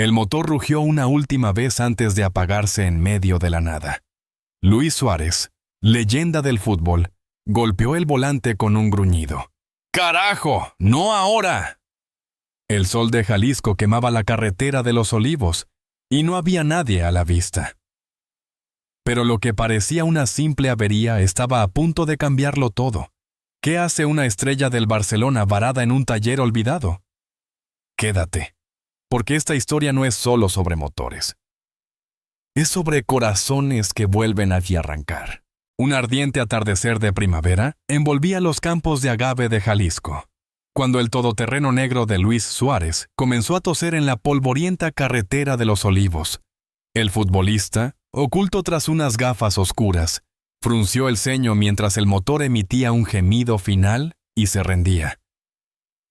El motor rugió una última vez antes de apagarse en medio de la nada. Luis Suárez, leyenda del fútbol, golpeó el volante con un gruñido. ¡Carajo! ¡No ahora! El sol de Jalisco quemaba la carretera de Los Olivos, y no había nadie a la vista. Pero lo que parecía una simple avería estaba a punto de cambiarlo todo. ¿Qué hace una estrella del Barcelona varada en un taller olvidado? Quédate, porque esta historia no es solo sobre motores. Es sobre corazones que vuelven a arrancar. Un ardiente atardecer de primavera envolvía los campos de agave de Jalisco, cuando el todoterreno negro de Luis Suárez comenzó a toser en la polvorienta carretera de Los Olivos. El futbolista, oculto tras unas gafas oscuras, frunció el ceño mientras el motor emitía un gemido final y se rendía.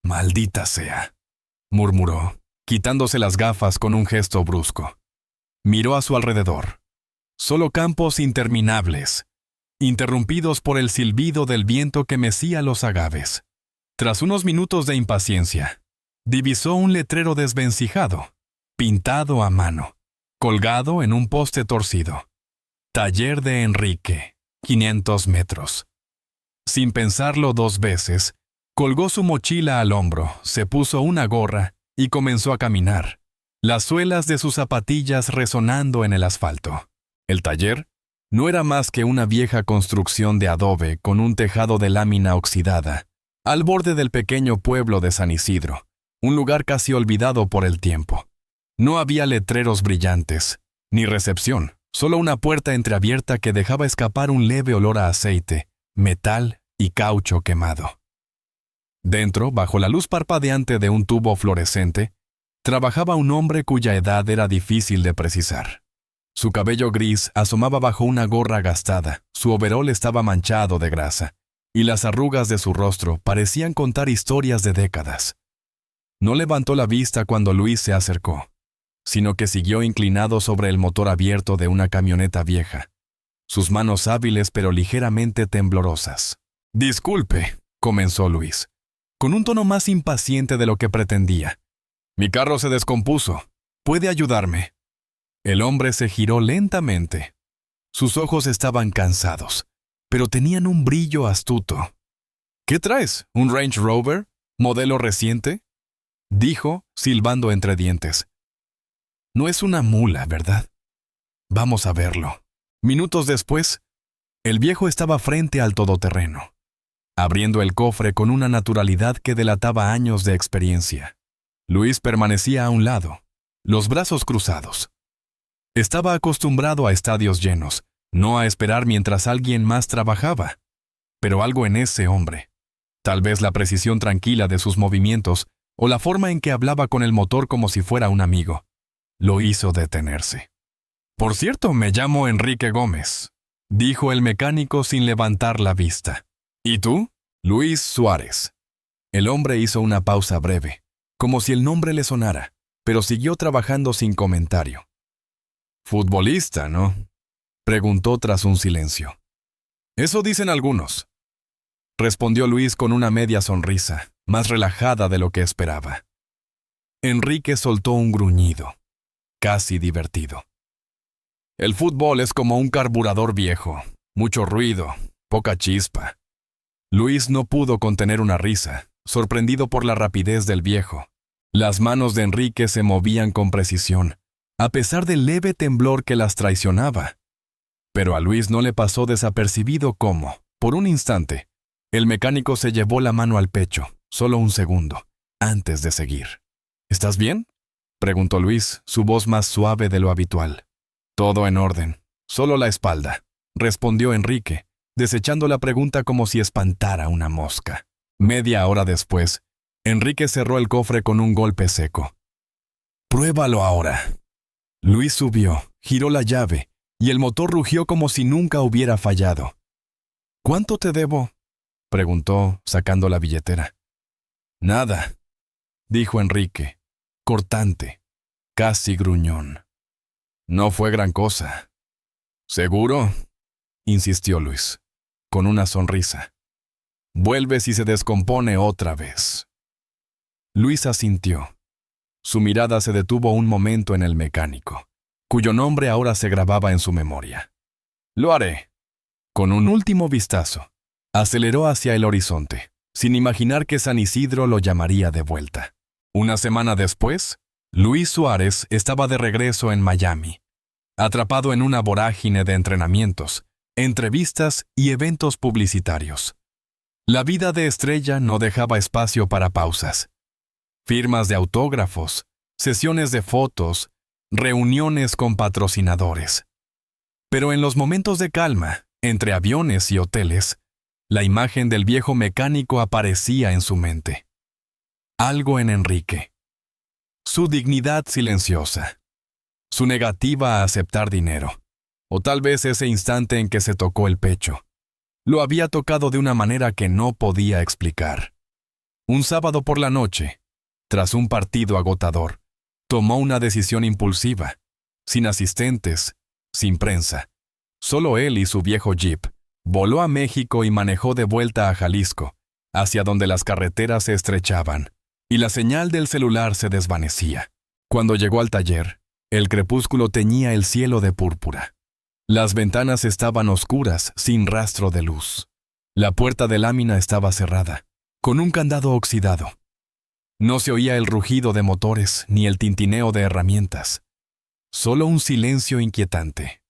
«Maldita sea», murmuró, quitándose las gafas con un gesto brusco. Miró a su alrededor. Solo campos interminables, interrumpidos por el silbido del viento que mecía los agaves. Tras unos minutos de impaciencia, divisó un letrero desvencijado, pintado a mano, colgado en un poste torcido. Taller de Enrique, 500 metros. Sin pensarlo dos veces, colgó su mochila al hombro, se puso una gorra y comenzó a caminar, las suelas de sus zapatillas resonando en el asfalto. El taller no era más que una vieja construcción de adobe con un tejado de lámina oxidada, al borde del pequeño pueblo de San Isidro, un lugar casi olvidado por el tiempo. No había letreros brillantes, ni recepción, solo una puerta entreabierta que dejaba escapar un leve olor a aceite, metal y caucho quemado. Dentro, bajo la luz parpadeante de un tubo fluorescente, trabajaba un hombre cuya edad era difícil de precisar. Su cabello gris asomaba bajo una gorra gastada, su overol estaba manchado de grasa, y las arrugas de su rostro parecían contar historias de décadas. No levantó la vista cuando Luis se acercó, sino que siguió inclinado sobre el motor abierto de una camioneta vieja, sus manos hábiles pero ligeramente temblorosas. «Disculpe», comenzó Luis, con un tono más impaciente de lo que pretendía. «Mi carro se descompuso. ¿Puede ayudarme?» El hombre se giró lentamente. Sus ojos estaban cansados, pero tenían un brillo astuto. «¿Qué traes? ¿Un Range Rover? ¿Modelo reciente?», dijo, silbando entre dientes. «No es una mula, ¿verdad? Vamos a verlo». Minutos después, el viejo estaba frente al todoterreno, abriendo el cofre con una naturalidad que delataba años de experiencia. Luis permanecía a un lado, los brazos cruzados. Estaba acostumbrado a estadios llenos, no a esperar mientras alguien más trabajaba. Pero algo en ese hombre, tal vez la precisión tranquila de sus movimientos o la forma en que hablaba con el motor como si fuera un amigo, lo hizo detenerse. «Por cierto, me llamo Enrique Gómez», dijo el mecánico sin levantar la vista. «¿Y tú?» «Luis Suárez». El hombre hizo una pausa breve, como si el nombre le sonara, pero siguió trabajando sin comentario. «Futbolista, ¿no?», preguntó tras un silencio. «Eso dicen algunos», respondió Luis con una media sonrisa, más relajada de lo que esperaba. Enrique soltó un gruñido, casi divertido. «El fútbol es como un carburador viejo, mucho ruido, poca chispa». Luis no pudo contener una risa, sorprendido por la rapidez del viejo. Las manos de Enrique se movían con precisión, a pesar del leve temblor que las traicionaba. Pero a Luis no le pasó desapercibido cómo, por un instante, el mecánico se llevó la mano al pecho, solo un segundo, antes de seguir. «¿Estás bien?», preguntó Luis, su voz más suave de lo habitual. «Todo en orden, solo la espalda», respondió Enrique, desechando la pregunta como si espantara una mosca. Media hora después, Enrique cerró el cofre con un golpe seco. «Pruébalo ahora». Luis subió, giró la llave, y el motor rugió como si nunca hubiera fallado. «¿Cuánto te debo?», preguntó, sacando la billetera. «Nada», dijo Enrique, cortante, casi gruñón. «No fue gran cosa». «¿Seguro?», insistió Luis, con una sonrisa. «Vuelve si se descompone otra vez». Luis asintió. Su mirada se detuvo un momento en el mecánico, cuyo nombre ahora se grababa en su memoria. «Lo haré». Con un último vistazo, aceleró hacia el horizonte, sin imaginar que San Isidro lo llamaría de vuelta. Una semana después, Luis Suárez estaba de regreso en Miami, atrapado en una vorágine de entrenamientos, entrevistas y eventos publicitarios. La vida de estrella no dejaba espacio para pausas. Firmas de autógrafos, sesiones de fotos, reuniones con patrocinadores. Pero en los momentos de calma, entre aviones y hoteles, la imagen del viejo mecánico aparecía en su mente. Algo en Enrique. Su dignidad silenciosa. Su negativa a aceptar dinero. O tal vez ese instante en que se tocó el pecho. Lo había tocado de una manera que no podía explicar. Un sábado por la noche, tras un partido agotador, tomó una decisión impulsiva, sin asistentes, sin prensa. Solo él y su viejo Jeep. Voló a México y manejó de vuelta a Jalisco, hacia donde las carreteras se estrechaban, y la señal del celular se desvanecía. Cuando llegó al taller, el crepúsculo teñía el cielo de púrpura. Las ventanas estaban oscuras, sin rastro de luz. La puerta de lámina estaba cerrada, con un candado oxidado. No se oía el rugido de motores ni el tintineo de herramientas. Solo un silencio inquietante.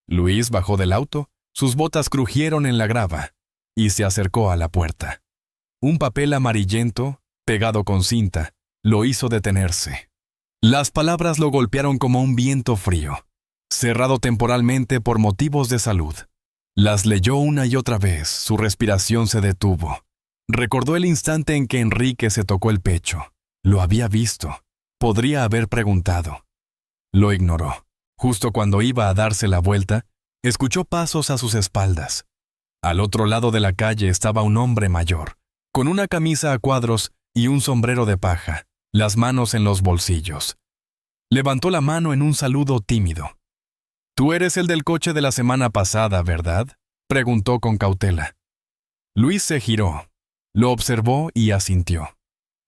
Luis bajó del auto, sus botas crujieron en la grava, y se acercó a la puerta. Un papel amarillento, pegado con cinta, lo hizo detenerse. Las palabras lo golpearon como un viento frío, cerrado temporalmente por motivos de salud. Las leyó una y otra vez, su respiración se detuvo. Recordó el instante en que Enrique se tocó el pecho. Lo había visto. Podría haber preguntado. Lo ignoró. Justo cuando iba a darse la vuelta, escuchó pasos a sus espaldas. Al otro lado de la calle estaba un hombre mayor, con una camisa a cuadros y un sombrero de paja, las manos en los bolsillos. Levantó la mano en un saludo tímido. «Tú eres el del coche de la semana pasada, ¿verdad?», preguntó con cautela. Luis se giró, lo observó y asintió.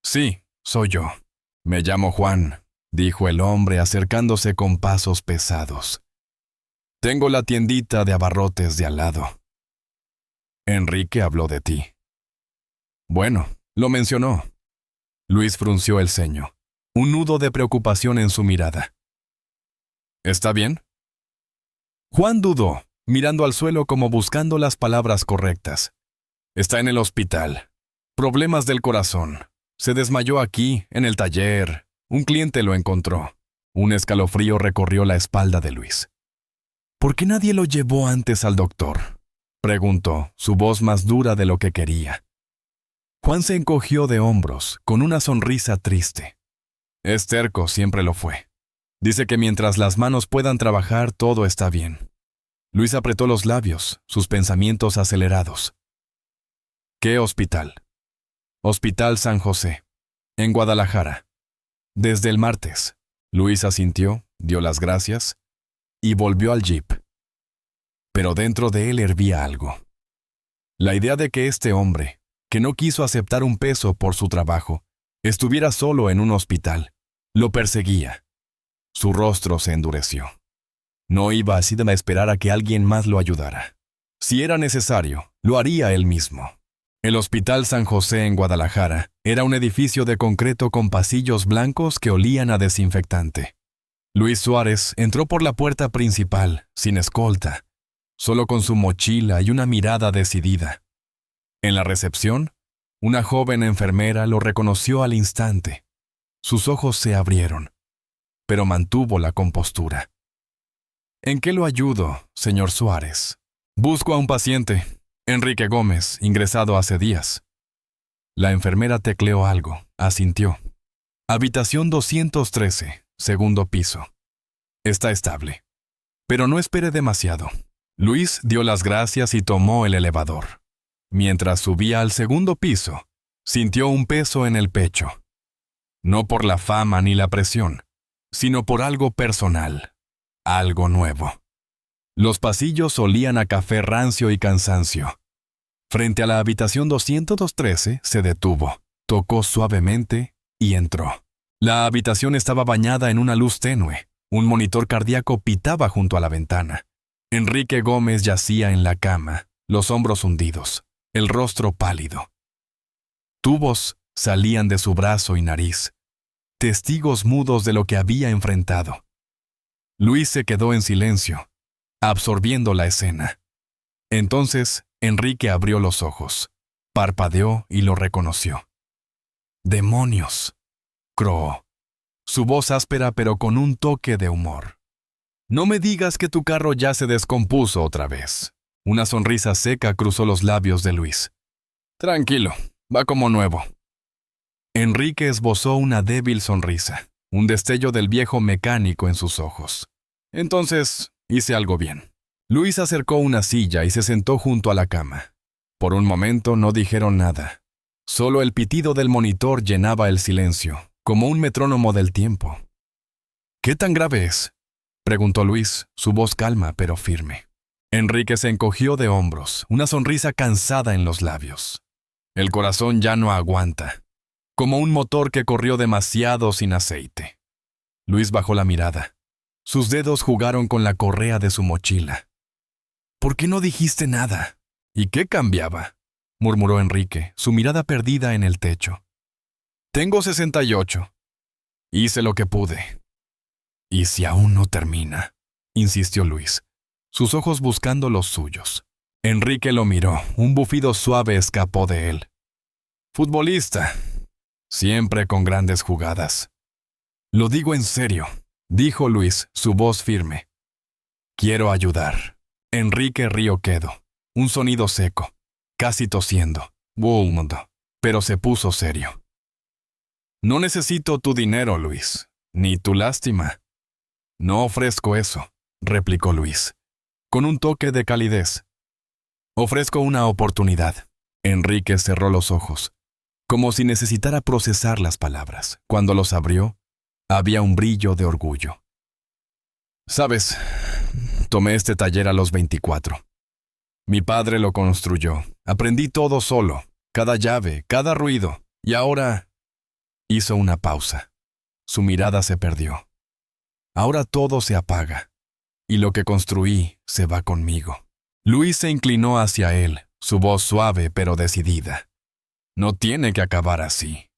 «Sí, soy yo. Me llamo Juan», dijo el hombre acercándose con pasos pesados. «Tengo la tiendita de abarrotes de al lado». «Enrique habló de ti». «Bueno, lo mencionó». Luis frunció el ceño, un nudo de preocupación en su mirada. «¿Está bien?». Juan dudó, mirando al suelo como buscando las palabras correctas. «Está en el hospital. Problemas del corazón. Se desmayó aquí, en el taller. Un cliente lo encontró». Un escalofrío recorrió la espalda de Luis. «¿Por qué nadie lo llevó antes al doctor?», preguntó, su voz más dura de lo que quería. Juan se encogió de hombros, con una sonrisa triste. «Es terco, siempre lo fue. Dice que mientras las manos puedan trabajar, todo está bien». Luis apretó los labios, sus pensamientos acelerados. «¿Qué hospital?». «Hospital San José, en Guadalajara. Desde el martes». Luis asintió, dio las gracias y volvió al jeep. Pero dentro de él hervía algo. La idea de que este hombre, que no quiso aceptar un peso por su trabajo, estuviera solo en un hospital, lo perseguía. Su rostro se endureció. No iba así de esperar a que alguien más lo ayudara. Si era necesario, lo haría él mismo. El Hospital San José en Guadalajara era un edificio de concreto con pasillos blancos que olían a desinfectante. Luis Suárez entró por la puerta principal, sin escolta, solo con su mochila y una mirada decidida. En la recepción, una joven enfermera lo reconoció al instante. Sus ojos se abrieron, pero mantuvo la compostura. «¿En qué lo ayudo, señor Suárez?». «Busco a un paciente, Enrique Gómez, ingresado hace días». La enfermera tecleó algo, asintió. «Habitación 213, segundo piso. Está estable. Pero no espere demasiado». Luis dio las gracias y tomó el elevador. Mientras subía al segundo piso, sintió un peso en el pecho. No por la fama ni la presión, sino por algo personal, algo nuevo. Los pasillos olían a café rancio y cansancio. Frente a la habitación 213 se detuvo, tocó suavemente y entró. La habitación estaba bañada en una luz tenue. Un monitor cardíaco pitaba junto a la ventana. Enrique Gómez yacía en la cama, los hombros hundidos, el rostro pálido. Tubos salían de su brazo y nariz, testigos mudos de lo que había enfrentado. Luis se quedó en silencio, absorbiendo la escena. Entonces, Enrique abrió los ojos, parpadeó y lo reconoció. ¡Demonios!, croó, su voz áspera pero con un toque de humor. No me digas que tu carro ya se descompuso otra vez. Una sonrisa seca cruzó los labios de Luis. Tranquilo, va como nuevo. Enrique esbozó una débil sonrisa, un destello del viejo mecánico en sus ojos. Entonces, hice algo bien. Luis acercó una silla y se sentó junto a la cama. Por un momento no dijeron nada. Solo el pitido del monitor llenaba el silencio, como un metrónomo del tiempo. ¿Qué tan grave es?, preguntó Luis, su voz calma pero firme. Enrique se encogió de hombros, una sonrisa cansada en los labios. El corazón ya no aguanta, como un motor que corrió demasiado sin aceite. Luis bajó la mirada. Sus dedos jugaron con la correa de su mochila. ¿Por qué no dijiste nada? ¿Y qué cambiaba?, murmuró Enrique, su mirada perdida en el techo. Tengo 68. Hice lo que pude. ¿Y si aún no termina?, insistió Luis, sus ojos buscando los suyos. Enrique lo miró, un bufido suave escapó de él. Futbolista, siempre con grandes jugadas. Lo digo en serio, dijo Luis, su voz firme. Quiero ayudar. Enrique rió quedo, un sonido seco, casi tosiendo, pero se puso serio. No necesito tu dinero, Luis, ni tu lástima. No ofrezco eso, replicó Luis, con un toque de calidez. Ofrezco una oportunidad. Enrique cerró los ojos, como si necesitara procesar las palabras. Cuando los abrió, había un brillo de orgullo. ¿Sabes? Tomé este taller a los 24. Mi padre lo construyó. Aprendí todo solo, cada llave, cada ruido. Y ahora... Hizo una pausa. Su mirada se perdió. Ahora todo se apaga. Y lo que construí se va conmigo. Luis se inclinó hacia él, su voz suave pero decidida. No tiene que acabar así.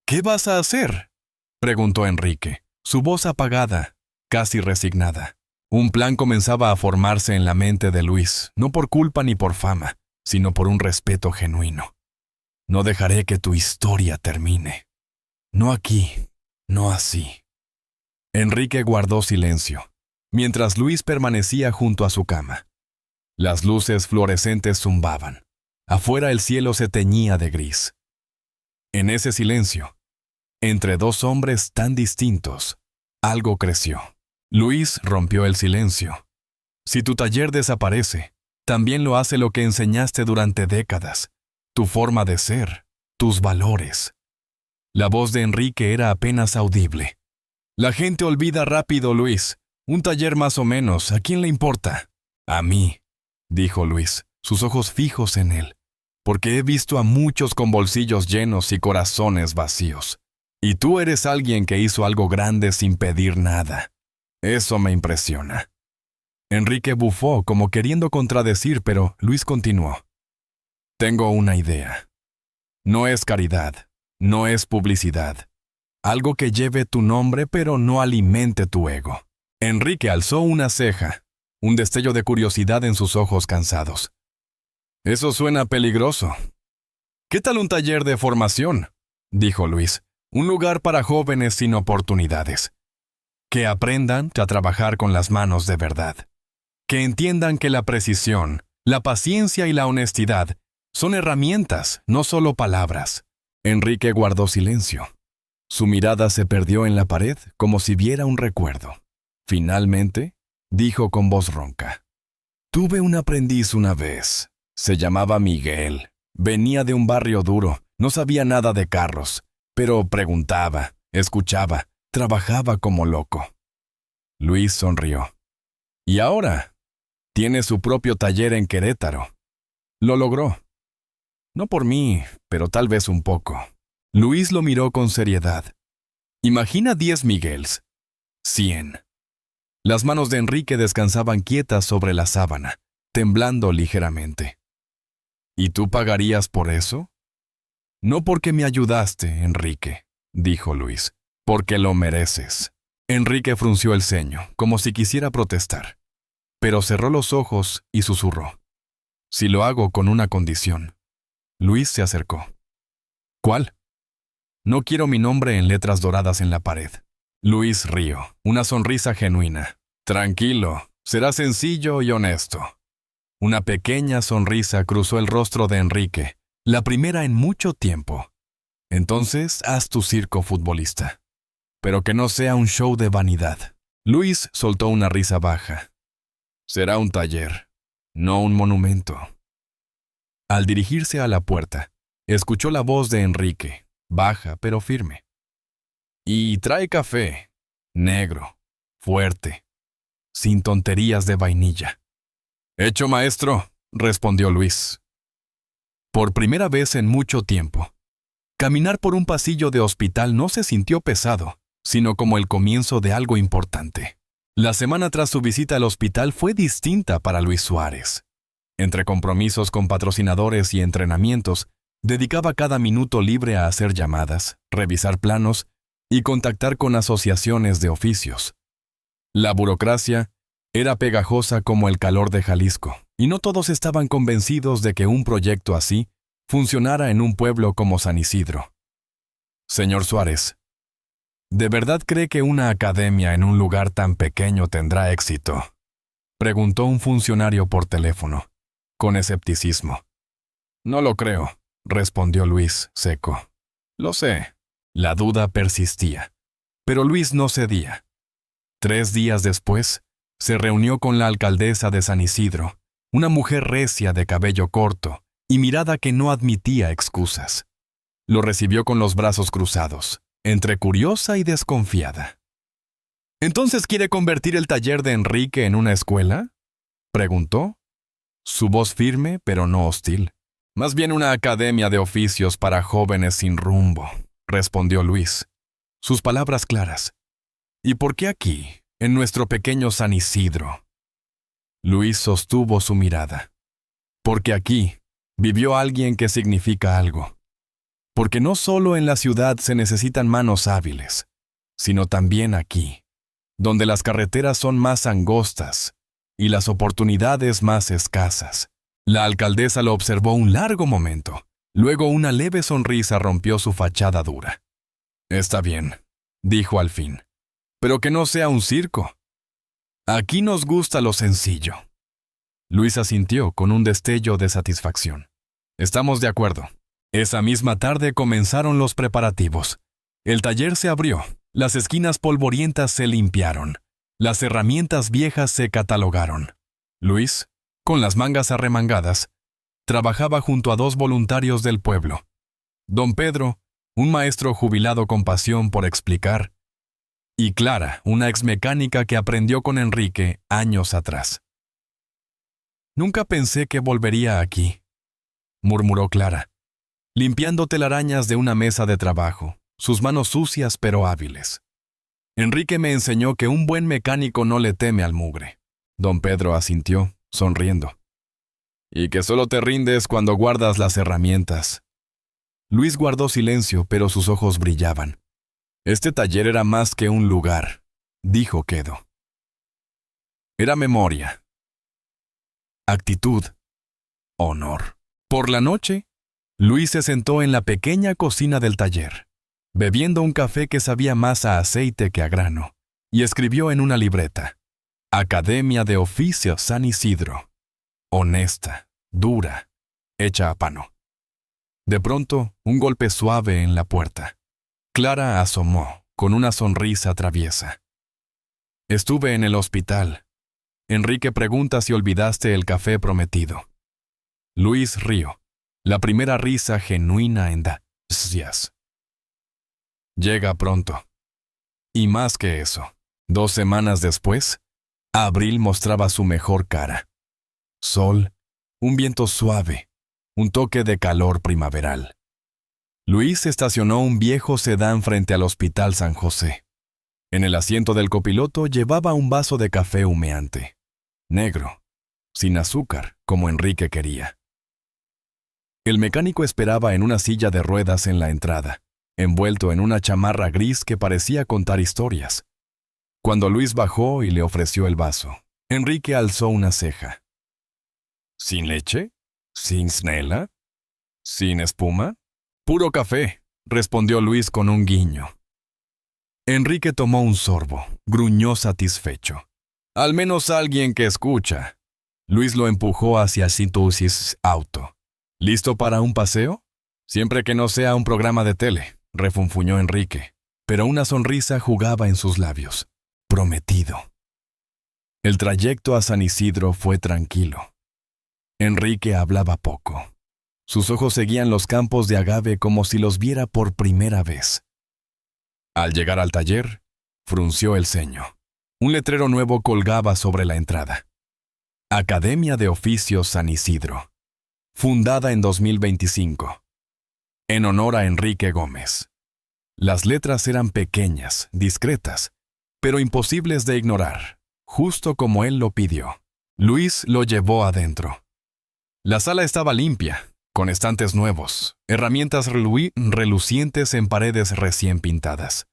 ¿Qué vas a hacer?, preguntó Enrique, su voz apagada, casi resignada. Un plan comenzaba a formarse en la mente de Luis, no por culpa ni por fama, sino por un respeto genuino. No dejaré que tu historia termine. No aquí, no así. Enrique guardó silencio, mientras Luis permanecía junto a su cama. Las luces fluorescentes zumbaban. Afuera el cielo se teñía de gris. En ese silencio, entre dos hombres tan distintos, algo creció. Luis rompió el silencio. Si tu taller desaparece, también lo hace lo que enseñaste durante décadas, tu forma de ser, tus valores. La voz de Enrique era apenas audible. La gente olvida rápido, Luis. Un taller más o menos, ¿a quién le importa? A mí, dijo Luis, sus ojos fijos en él, porque he visto a muchos con bolsillos llenos y corazones vacíos. Y tú eres alguien que hizo algo grande sin pedir nada. Eso me impresiona. Enrique bufó como queriendo contradecir, pero Luis continuó. Tengo una idea. No es caridad, no es publicidad. Algo que lleve tu nombre pero no alimente tu ego. Enrique alzó una ceja, un destello de curiosidad en sus ojos cansados. Eso suena peligroso. ¿Qué tal un taller de formación?, dijo Luis. Un lugar para jóvenes sin oportunidades. Que aprendan a trabajar con las manos de verdad. Que entiendan que la precisión, la paciencia y la honestidad son herramientas, no solo palabras. Enrique guardó silencio. Su mirada se perdió en la pared como si viera un recuerdo. Finalmente, dijo con voz ronca. Tuve un aprendiz una vez. Se llamaba Miguel. Venía de un barrio duro, no sabía nada de carros, pero preguntaba, escuchaba, trabajaba como loco. Luis sonrió. ¿Y ahora? Tiene su propio taller en Querétaro. Lo logró. No por mí, pero tal vez un poco. Luis lo miró con seriedad. Imagina 10 Miguels. 100. Las manos de Enrique descansaban quietas sobre la sábana, temblando ligeramente. ¿Y tú pagarías por eso? No porque me ayudaste, Enrique, dijo Luis, porque lo mereces. Enrique frunció el ceño, como si quisiera protestar, pero cerró los ojos y susurró. Si lo hago con una condición. Luis se acercó. ¿Cuál? No quiero mi nombre en letras doradas en la pared. Luis rió, una sonrisa genuina. Tranquilo, será sencillo y honesto. Una pequeña sonrisa cruzó el rostro de Enrique, la primera en mucho tiempo. Entonces, haz tu circo futbolista. Pero que no sea un show de vanidad. Luis soltó una risa baja. Será un taller, no un monumento. Al dirigirse a la puerta, escuchó la voz de Enrique, baja pero firme. Y trae café, negro, fuerte, sin tonterías de vainilla. Hecho, maestro, respondió Luis. Por primera vez en mucho tiempo, caminar por un pasillo de hospital no se sintió pesado, sino como el comienzo de algo importante. La semana tras su visita al hospital fue distinta para Luis Suárez. Entre compromisos con patrocinadores y entrenamientos, dedicaba cada minuto libre a hacer llamadas, revisar planos y contactar con asociaciones de oficios. La burocracia era pegajosa como el calor de Jalisco, y no todos estaban convencidos de que un proyecto así funcionara en un pueblo como San Isidro. Señor Suárez, ¿de verdad cree que una academia en un lugar tan pequeño tendrá éxito? Preguntó un funcionario por teléfono, con escepticismo. No lo creo, respondió Luis, seco. Lo sé. La duda persistía, pero Luis no cedía. 3 días después, se reunió con la alcaldesa de San Isidro, una mujer recia de cabello corto y mirada que no admitía excusas. Lo recibió con los brazos cruzados, entre curiosa y desconfiada. ¿Entonces quiere convertir el taller de Enrique en una escuela?, preguntó, su voz firme pero no hostil. Más bien una academia de oficios para jóvenes sin rumbo, respondió Luis, sus palabras claras. ¿Y por qué aquí, en nuestro pequeño San Isidro? Luis sostuvo su mirada. Porque aquí vivió alguien que significa algo. Porque no solo en la ciudad se necesitan manos hábiles, sino también aquí, donde las carreteras son más angostas y las oportunidades más escasas. La alcaldesa lo observó un largo momento. Luego una leve sonrisa rompió su fachada dura. Está bien, dijo al fin, pero que no sea un circo. Aquí nos gusta lo sencillo. Luis asintió con un destello de satisfacción. Estamos de acuerdo. Esa misma tarde comenzaron los preparativos. El taller se abrió, las esquinas polvorientas se limpiaron, las herramientas viejas se catalogaron. Luis, con las mangas arremangadas, trabajaba junto a 2 voluntarios del pueblo. Don Pedro, un maestro jubilado con pasión por explicar, y Clara, una exmecánica que aprendió con Enrique años atrás. Nunca pensé que volvería aquí, murmuró Clara, limpiando telarañas de una mesa de trabajo, sus manos sucias pero hábiles. Enrique me enseñó que un buen mecánico no le teme al mugre. Don Pedro asintió, sonriendo. Y que solo te rindes cuando guardas las herramientas. Luis guardó silencio, pero sus ojos brillaban. Este taller era más que un lugar, dijo quedo. Era memoria, actitud, honor. Por la noche, Luis se sentó en la pequeña cocina del taller, bebiendo un café que sabía más a aceite que a grano, y escribió en una libreta: Academia de Oficios San Isidro. Honesta, dura, hecha a mano. De pronto, un golpe suave en la puerta. Clara asomó, con una sonrisa traviesa. Estuve en el hospital. Enrique pregunta si olvidaste el café prometido. Luis rió, la primera risa genuina en días. Llega pronto. Y más que eso, 2 semanas después, abril mostraba su mejor cara. Sol, un viento suave, un toque de calor primaveral. Luis estacionó un viejo sedán frente al Hospital San José. En el asiento del copiloto llevaba un vaso de café humeante, negro, sin azúcar, como Enrique quería. El mecánico esperaba en una silla de ruedas en la entrada, envuelto en una chamarra gris que parecía contar historias. Cuando Luis bajó y le ofreció el vaso, Enrique alzó una ceja. ¿Sin leche? ¿Sin snela? ¿Sin espuma? Puro café, respondió Luis con un guiño. Enrique tomó un sorbo, gruñó satisfecho. Al menos alguien que escucha. Luis lo empujó hacia Sintusis Auto. ¿Listo para un paseo? Siempre que no sea un programa de tele, refunfuñó Enrique, pero una sonrisa jugaba en sus labios. Prometido. El trayecto a San Isidro fue tranquilo. Enrique hablaba poco. Sus ojos seguían los campos de agave como si los viera por primera vez. Al llegar al taller, frunció el ceño. Un letrero nuevo colgaba sobre la entrada. Academia de Oficios San Isidro. Fundada en 2025. En honor a Enrique Gómez. Las letras eran pequeñas, discretas, pero imposibles de ignorar, justo como él lo pidió. Luis lo llevó adentro. La sala estaba limpia, con estantes nuevos, herramientas relucientes en paredes recién pintadas.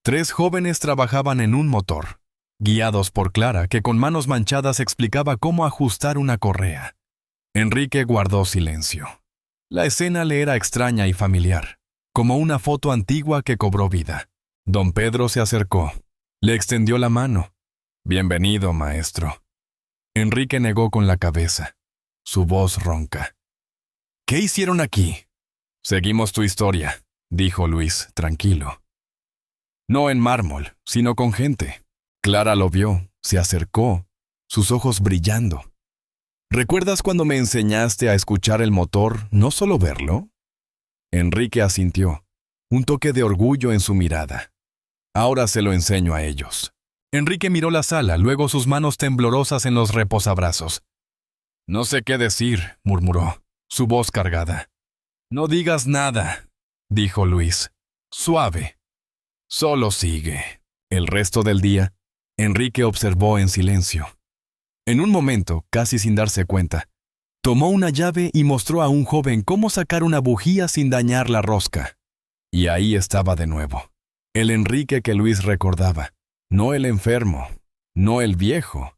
3 jóvenes trabajaban en un motor, guiados por Clara, que con manos manchadas explicaba cómo ajustar una correa. Enrique guardó silencio. La escena le era extraña y familiar, como una foto antigua que cobró vida. Don Pedro se acercó. Le extendió la mano. «Bienvenido, maestro». Enrique negó con la cabeza, su voz ronca. «¿Qué hicieron aquí?» «Seguimos tu historia», dijo Luis, tranquilo. No en mármol, sino con gente. Clara lo vio, se acercó, sus ojos brillando. ¿Recuerdas cuando me enseñaste a escuchar el motor, no solo verlo? Enrique asintió, un toque de orgullo en su mirada. Ahora se lo enseño a ellos. Enrique miró la sala, luego sus manos temblorosas en los reposabrazos. No sé qué decir, murmuró, su voz cargada. No digas nada, dijo Luis, suave. Solo sigue. El resto del día, Enrique observó en silencio. En un momento, casi sin darse cuenta, tomó una llave y mostró a un joven cómo sacar una bujía sin dañar la rosca. Y ahí estaba de nuevo. El Enrique que Luis recordaba. No el enfermo, no el viejo,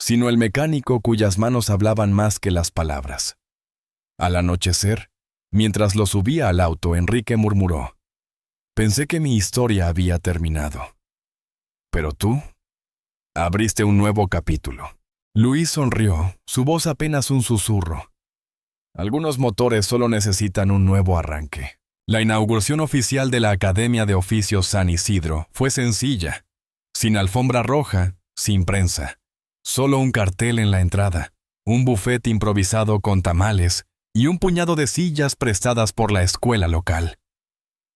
sino el mecánico cuyas manos hablaban más que las palabras. Al anochecer, mientras lo subía al auto, Enrique murmuró. Pensé que mi historia había terminado. Pero tú, abriste un nuevo capítulo. Luis sonrió, su voz apenas un susurro. Algunos motores solo necesitan un nuevo arranque. La inauguración oficial de la Academia de Oficios San Isidro fue sencilla, sin alfombra roja, sin prensa, solo un cartel en la entrada, un buffet improvisado con tamales y un puñado de sillas prestadas por la escuela local.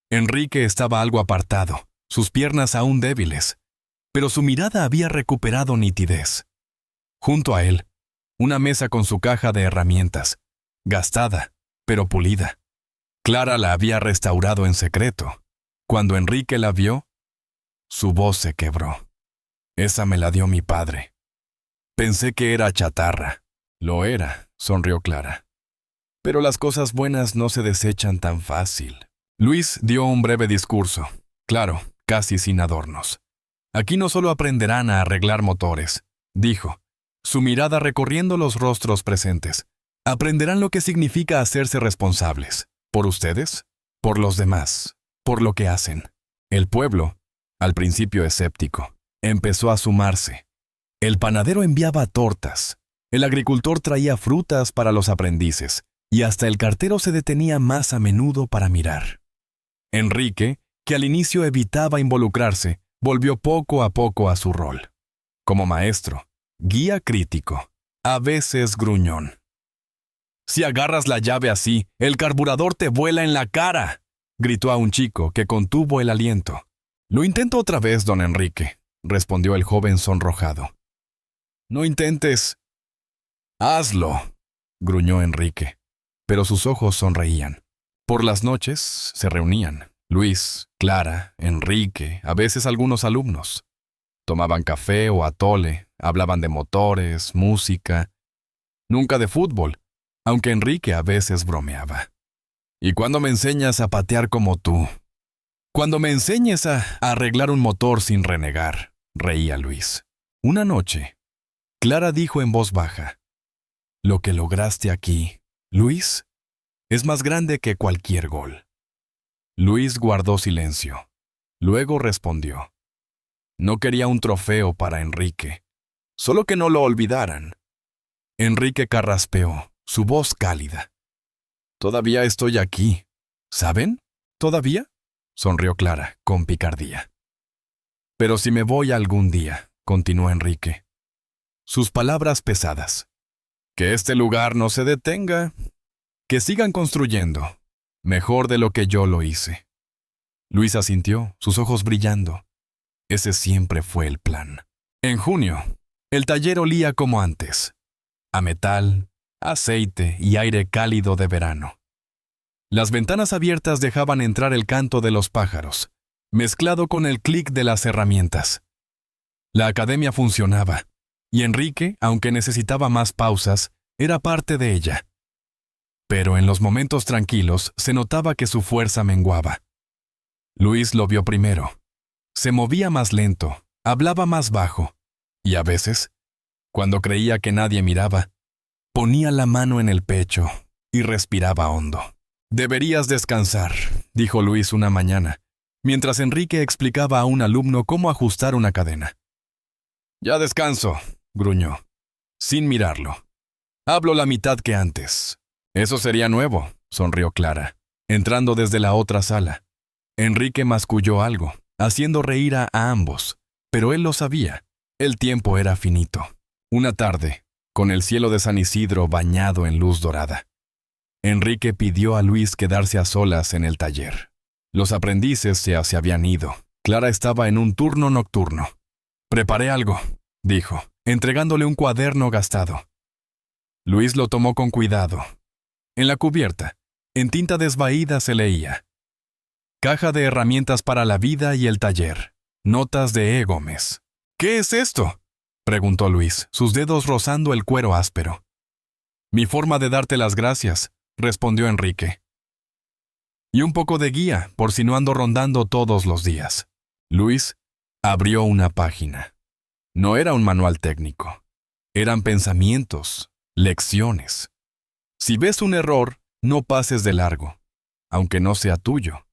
Enrique estaba algo apartado, sus piernas aún débiles, pero su mirada había recuperado nitidez. Junto a él, una mesa con su caja de herramientas, gastada, pero pulida. Clara la había restaurado en secreto. Cuando Enrique la vio, su voz se quebró. Esa me la dio mi padre. Pensé que era chatarra. Lo era, sonrió Clara. Pero las cosas buenas no se desechan tan fácil. Luis dio un breve discurso, claro, casi sin adornos. Aquí no solo aprenderán a arreglar motores, dijo, su mirada recorriendo los rostros presentes. Aprenderán lo que significa hacerse responsables. ¿Por ustedes? Por los demás. Por lo que hacen. El pueblo, al principio escéptico, empezó a sumarse. El panadero enviaba tortas. El agricultor traía frutas para los aprendices. Y hasta el cartero se detenía más a menudo para mirar. Enrique, que al inicio evitaba involucrarse, volvió poco a poco a su rol. Como maestro, guía crítico, a veces gruñón. «Si agarras la llave así, el carburador te vuela en la cara», gritó a un chico que contuvo el aliento. «Lo intento otra vez, don Enrique», respondió el joven sonrojado. «No intentes». «Hazlo», gruñó Enrique, pero sus ojos sonreían. Por las noches se reunían Luis, Clara, Enrique, a veces algunos alumnos. Tomaban café o atole, hablaban de motores, música, nunca de fútbol, aunque Enrique a veces bromeaba. ¿Y cuándo me enseñas a patear como tú? Cuando me enseñes a arreglar un motor sin renegar, reía Luis. Una noche, Clara dijo en voz baja, lo que lograste aquí, Luis, es más grande que cualquier gol. Luis guardó silencio. Luego respondió. No quería un trofeo para Enrique, solo que no lo olvidaran. Enrique carraspeó, su voz cálida. Todavía estoy aquí. ¿Saben? ¿Todavía? Sonrió Clara, con picardía. Pero si me voy algún día, continuó Enrique. Sus palabras pesadas. Que este lugar no se detenga. Que sigan construyendo. Mejor de lo que yo lo hice. Luis asintió, sus ojos brillando. Ese siempre fue el plan. En junio, el taller olía como antes. A metal, aceite y aire cálido de verano. Las ventanas abiertas dejaban entrar el canto de los pájaros, mezclado con el clic de las herramientas. La academia funcionaba, y Enrique, aunque necesitaba más pausas, era parte de ella. Pero en los momentos tranquilos se notaba que su fuerza menguaba. Luis lo vio primero. Se movía más lento, hablaba más bajo, y a veces, cuando creía que nadie miraba, ponía la mano en el pecho y respiraba hondo. Deberías descansar, dijo Luis una mañana, mientras Enrique explicaba a un alumno cómo ajustar una cadena. Ya descanso, gruñó, sin mirarlo. Hablo la mitad que antes. Eso sería nuevo, sonrió Clara, entrando desde la otra sala. Enrique masculló algo, haciendo reír a ambos, pero él lo sabía. El tiempo era finito. Una tarde, con el cielo de San Isidro bañado en luz dorada, Enrique pidió a Luis quedarse a solas en el taller. Los aprendices ya se habían ido. Clara estaba en un turno nocturno. Preparé algo, dijo, entregándole un cuaderno gastado. Luis lo tomó con cuidado. En la cubierta, en tinta desvaída se leía: Caja de herramientas para la vida y el taller. Notas de E. Gómez. ¿Qué es esto?, preguntó Luis, sus dedos rozando el cuero áspero. Mi forma de darte las gracias, respondió Enrique. Y un poco de guía, por si no ando rondando todos los días. Luis abrió una página. No era un manual técnico. Eran pensamientos, lecciones. Si ves un error, no pases de largo, aunque no sea tuyo.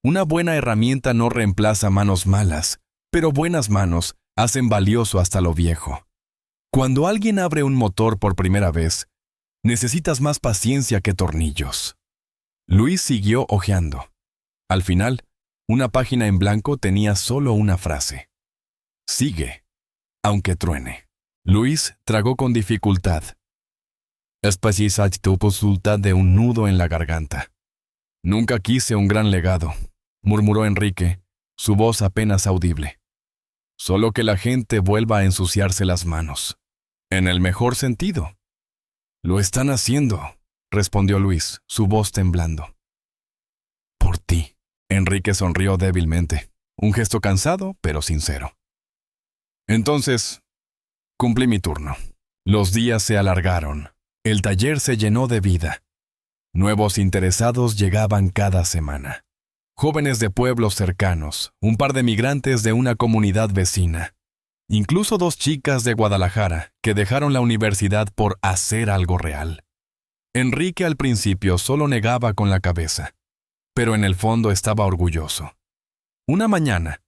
Una buena herramienta no reemplaza manos malas, pero buenas manos hacen valioso hasta lo viejo. Cuando alguien abre un motor por primera vez, necesitas más paciencia que tornillos. Luis siguió hojeando. Al final, una página en blanco tenía solo una frase. Sigue, aunque truene. Luis tragó con dificultad. Especie tu resulta de un nudo en la garganta. Nunca quise un gran legado, murmuró Enrique, su voz apenas audible. Solo que la gente vuelva a ensuciarse las manos. En el mejor sentido. Lo están haciendo, respondió Luis, su voz temblando. Por ti. Enrique sonrió débilmente, un gesto cansado, pero sincero. Entonces, cumplí mi turno. Los días se alargaron. El taller se llenó de vida. Nuevos interesados llegaban cada semana. Jóvenes de pueblos cercanos, un par de migrantes de una comunidad vecina. Incluso 2 chicas de Guadalajara que dejaron la universidad por hacer algo real. Enrique al principio solo negaba con la cabeza, pero en el fondo estaba orgulloso. Una mañana,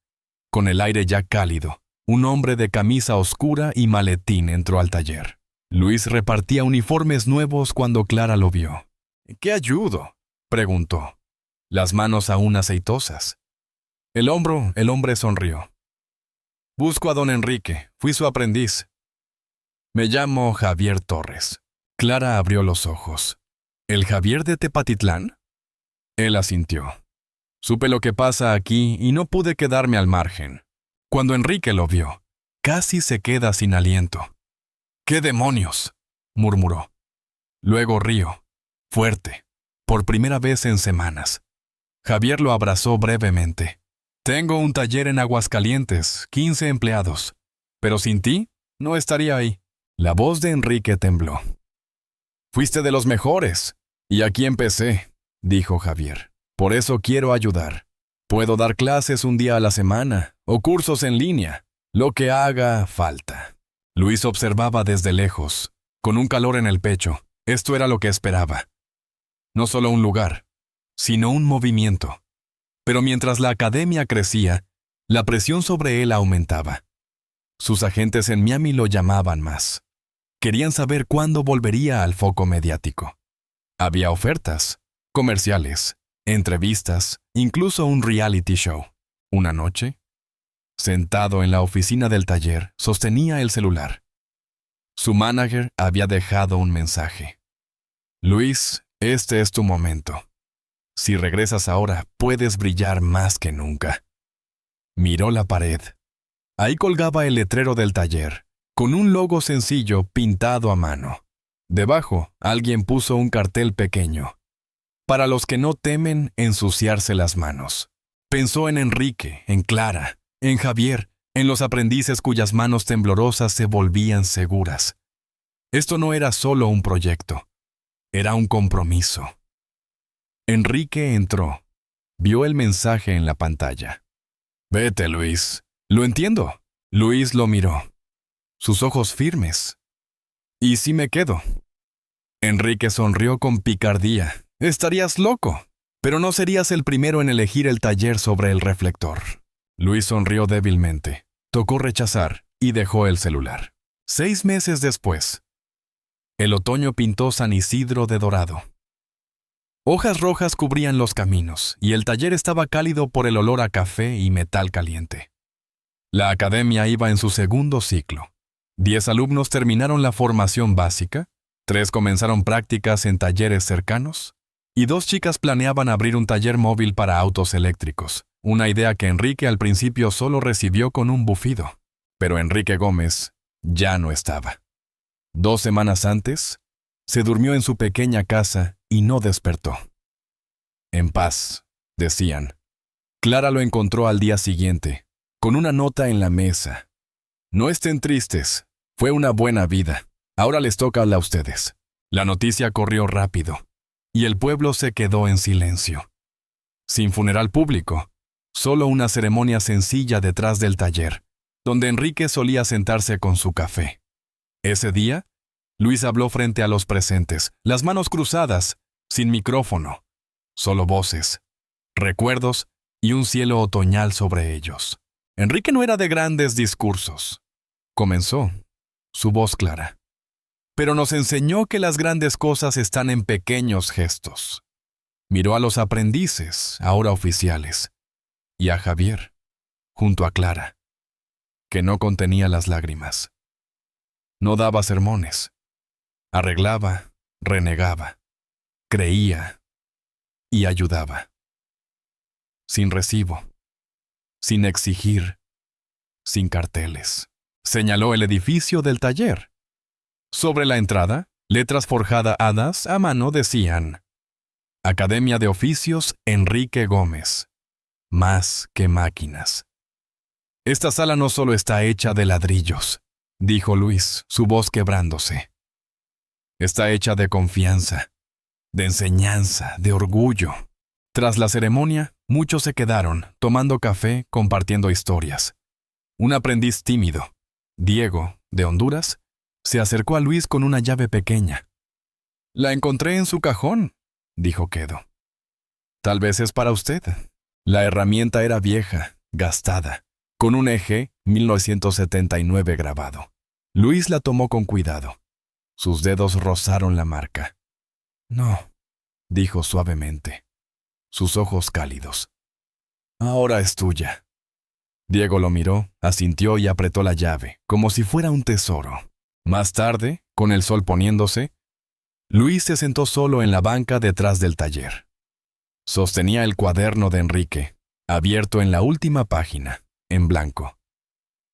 con el aire ya cálido, un hombre de camisa oscura y maletín entró al taller. Luis repartía uniformes nuevos cuando Clara lo vio. ¿Qué ayudo?, preguntó, las manos aún aceitosas. El hombre sonrió. Busco a don Enrique, fui su aprendiz. Me llamo Javier Torres. Clara abrió los ojos. ¿El Javier de Tepatitlán? Él asintió. Supe lo que pasa aquí y no pude quedarme al margen. Cuando Enrique lo vio, casi se queda sin aliento. ¿Qué demonios?, murmuró. Luego rió, fuerte, por primera vez en semanas. Javier lo abrazó brevemente. Tengo un taller en Aguascalientes, 15 empleados. Pero sin ti, no estaría ahí. La voz de Enrique tembló. Fuiste de los mejores. Y aquí empecé, dijo Javier. Por eso quiero ayudar. Puedo dar clases un día a la semana, o cursos en línea, lo que haga falta. Luis observaba desde lejos, con un calor en el pecho. Esto era lo que esperaba. No solo un lugar, sino un movimiento. Pero mientras la academia crecía, la presión sobre él aumentaba. Sus agentes en Miami lo llamaban más. Querían saber cuándo volvería al foco mediático. Había ofertas, comerciales, entrevistas, incluso un reality show. Una noche, sentado en la oficina del taller, sostenía el celular. Su manager había dejado un mensaje. Luis, este es tu momento. Si regresas ahora, puedes brillar más que nunca. Miró la pared. Ahí colgaba el letrero del taller, con un logo sencillo pintado a mano. Debajo, alguien puso un cartel pequeño. Para los que no temen ensuciarse las manos. Pensó en Enrique, en Clara, en Javier, en los aprendices cuyas manos temblorosas se volvían seguras. Esto no era solo un proyecto, era un compromiso. Enrique entró. Vio el mensaje en la pantalla. Vete, Luis. Lo entiendo. Luis lo miró. Sus ojos firmes. ¿Y si me quedo? Enrique sonrió con picardía. Estarías loco, pero no serías el primero en elegir el taller sobre el reflector. Luis sonrió débilmente, tocó rechazar y dejó el celular. 6 meses después, el otoño pintó San Isidro de dorado. Hojas rojas cubrían los caminos y el taller estaba cálido por el olor a café y metal caliente. La academia iba en su segundo ciclo. 10 alumnos terminaron la formación básica, 3 comenzaron prácticas en talleres cercanos, y 2 chicas planeaban abrir un taller móvil para autos eléctricos, una idea que Enrique al principio solo recibió con un bufido. Pero Enrique Gómez ya no estaba. 2 semanas antes, se durmió en su pequeña casa y no despertó. En paz, decían. Clara lo encontró al día siguiente, con una nota en la mesa. No estén tristes, fue una buena vida. Ahora les toca a ustedes. La noticia corrió rápido, y el pueblo se quedó en silencio. Sin funeral público, solo una ceremonia sencilla detrás del taller, donde Enrique solía sentarse con su café. Ese día, Luis habló frente a los presentes, las manos cruzadas, sin micrófono, solo voces, recuerdos y un cielo otoñal sobre ellos. Enrique no era de grandes discursos. Comenzó, su voz clara. Pero nos enseñó que las grandes cosas están en pequeños gestos. Miró a los aprendices, ahora oficiales, y a Javier, junto a Clara, que no contenía las lágrimas. No daba sermones. Arreglaba, renegaba, creía y ayudaba. Sin recibo, sin exigir, sin carteles. Señaló el edificio del taller. Sobre la entrada, letras forjadas a mano decían: Academia de Oficios Enrique Gómez. Más que máquinas. Esta sala no solo está hecha de ladrillos, dijo Luis, su voz quebrándose. Está hecha de confianza, de enseñanza, de orgullo. Tras la ceremonia, muchos se quedaron, tomando café, compartiendo historias. Un aprendiz tímido, Diego, de Honduras, se acercó a Luis con una llave pequeña. La encontré en su cajón, dijo Quedo. Tal vez es para usted. La herramienta era vieja, gastada, con un eje 1979 grabado. Luis la tomó con cuidado. Sus dedos rozaron la marca. No, dijo suavemente, sus ojos cálidos. Ahora es tuya. Diego lo miró, asintió y apretó la llave, como si fuera un tesoro. Más tarde, con el sol poniéndose, Luis se sentó solo en la banca detrás del taller. Sostenía el cuaderno de Enrique, abierto en la última página, en blanco.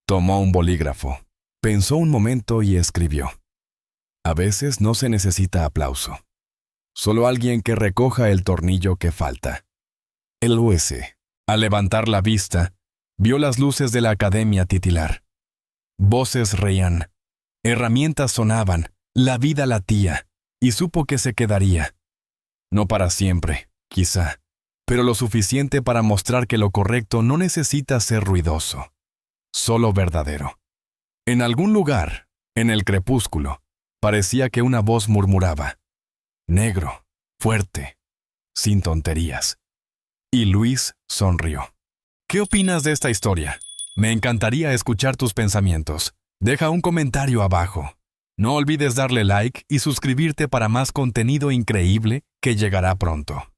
Tomó un bolígrafo, pensó un momento y escribió. A veces no se necesita aplauso, Solo alguien que recoja el tornillo que falta. El Luis, al levantar la vista, vio las luces de la academia titilar. Voces reían, herramientas sonaban, la vida latía, y supo que se quedaría. No para siempre, quizá, pero lo suficiente para mostrar que lo correcto no necesita ser ruidoso, solo verdadero. En algún lugar, en el crepúsculo, parecía que una voz murmuraba: negro, fuerte, sin tonterías. Y Luis sonrió. ¿Qué opinas de esta historia? Me encantaría escuchar tus pensamientos. Deja un comentario abajo. No olvides darle like y suscribirte para más contenido increíble que llegará pronto.